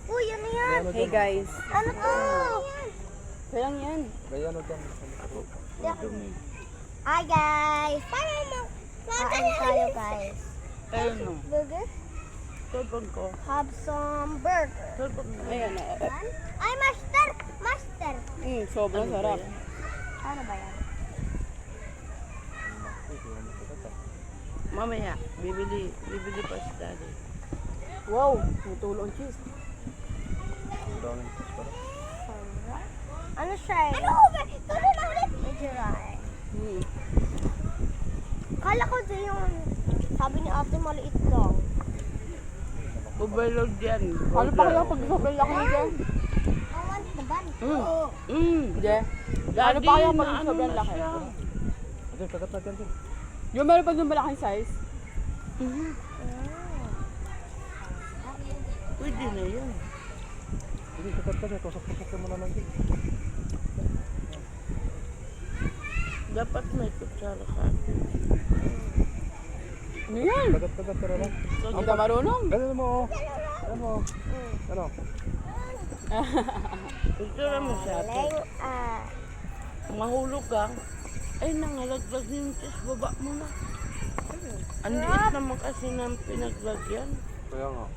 Uy, ano yan? Hey guys. Ano to? Kaya lang yan. Gaya ano dyan. Hi guys! Kain tayo guys. Ayun no. Burger? Tulpon ko. Have some burger. Tulpon ko. Ayan o. Ay, master! Master! Sobrang sarap. Ano ba yan? Mamaya, bibili pa si daddy. Wow, natulo ang cheese. Ano siya eh? Ano ba? Tuloy na ulit! Medyo dry. Kala ko din yung sabi ni ate maliit lang. Overload yan. Ano pa kaya pag sobrang laki na dyan? I want the bun. Hindi. Ano pa kaya pag sobrang laki? Ate, kagat natin din. Yung meron pa yung malaking size? Pwede na yun. Sige, kagat ka niya. Tusok-tusok mo na lang din. Dapat may kutsara ka. Ano yan? Kagat ka lang. Hindi ka marunong? Ganun mo. Ganun mo. Ano? Kutsara mo siya. Galing Mahulog ka. Ay, nangalaglag yung cheese. Baba mo na. Ang liit naman kasi ng pinaglagyan. Kaya nga.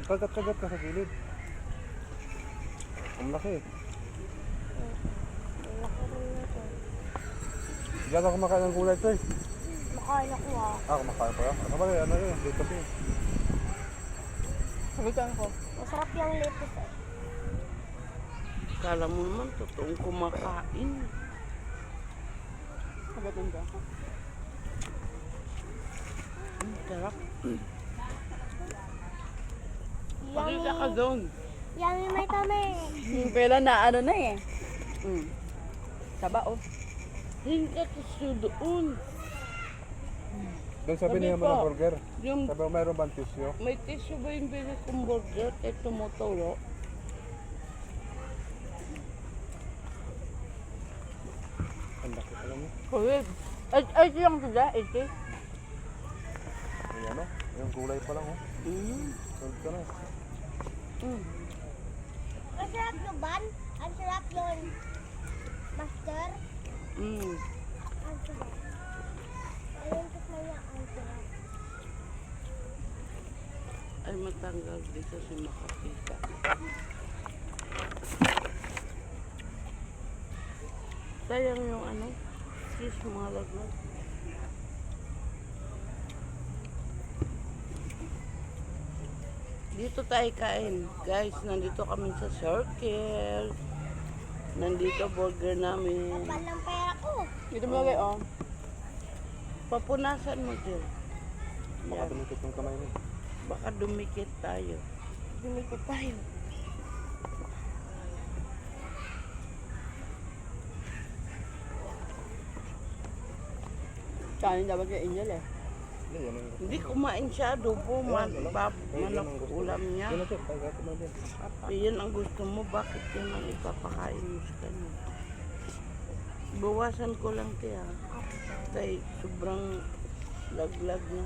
Kagat-kagat ka sa gilid. Ang laki. Diyan ako kumakain ng gulay ito eh. makain ako Kumakain pa yan. Ano ba yan? Ano yun? Dito siya. Sabitan ko. Masarap yung lettuce eh. Kala mo naman, totoong kumakain. Sabitan ko. Sarap. Pakita ka doon. Yummy may tami. Pela na ano na eh. Saba oh. Hindi ka doon. Doon sabi niya mo Sabi ng ko, burger. Yung Sabi ko mayroon bang tissue? may tissue ba yung bili kong burger? Kaya tumutulo. Ang laki pa lang yun. Kuwid. Ay, ito lang sila. Ito. Ay, ano? Yung gulay pa lang oh. Solve ka na. Ang sarap yung bun. Ang sarap yung master. Ang sarap. Ayun, tikman niya. Ang sarap. Ay, matanggal dito si makakita. Sayang yung ano, cheese mga laglag. Dito tayo kain. Guys, nandito kami sa Circle. Nandito burger namin. Walang pera ko. Dito mo lagay oh. Papunasan mo dyan. Baka Yan. tumikit yung kamay niya. Baka dumikit tayo. Dumikit tayo. Kanin dapat kay Angel eh. Hindi, yan ang gusto. Hindi kumain siya adobo, manok ulam niya. Yan natin, kagat mo din. Yan ang gusto mo, bakit yun ang ipapakain mo sa kanya? Bawasan ko lang kaya. Kaya sobrang laglag na.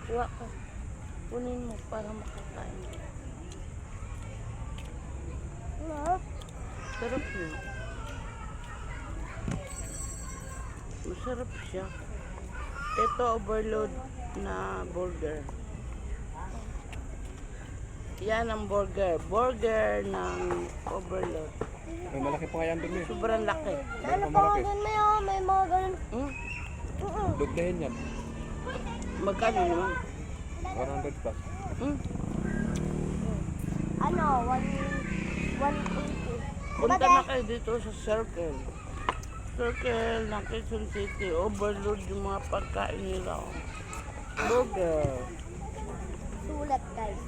Kuha ka. Kunin mo para makakain. No. Sarap niya. Masarap siya. Ito overload na burger. Yan ang burger. Burger ng overload. May malaki pa kaya doon eh. Sobrang laki. Ano pa nga dun may may mga ganun. Dugdahin yan. Magkano naman? 100 plus. Ano, 180. Punta na kayo dito sa Circle. Circle ng Quezon City. Overload yung mga pagkain nila. Burger. Sulat guys.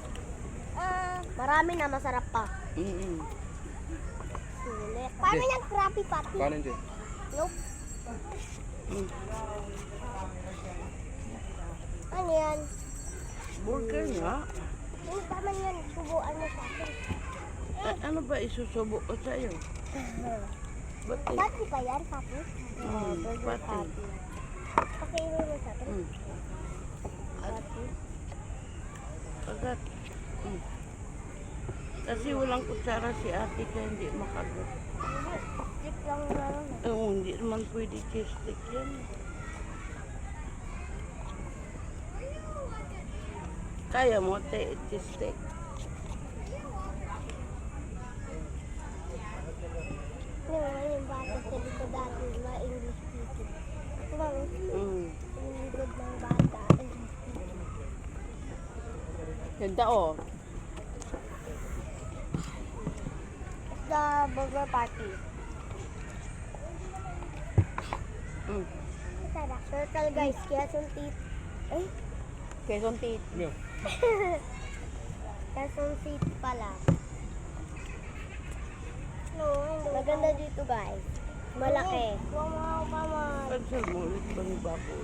Marami na masarap pa. Sulit. Paano yung crappy patty? Paano hindi? Nope. Ano yan? Burger nga. Yung tama yan, subuan mo sa akin. Ano ba isusubo ko sa'yo? Ba't eh? Patty pa yan, patty? Burger Patty. patty. Pakiinin mo sa akin. At Patty. kagat. Mm. Kasi walang kutsara si ate kaya hindi makagat. Stick lang na lang. Oo, hindi naman pwede cheese stick yan. Kaya mo, cheese stick. Yung bata sa dito dati, mga English speaking. Diba, Mm. yung likod ng bata, English speaking. Ganda oh. It's the burger party. Mm. Sarap. Circle guys, Quezon City. Ay, Quezon City. Quezon City pala. No, maganda dito guys. Malaki. Wow, wow, wow. Cancel mo ulit bang bako?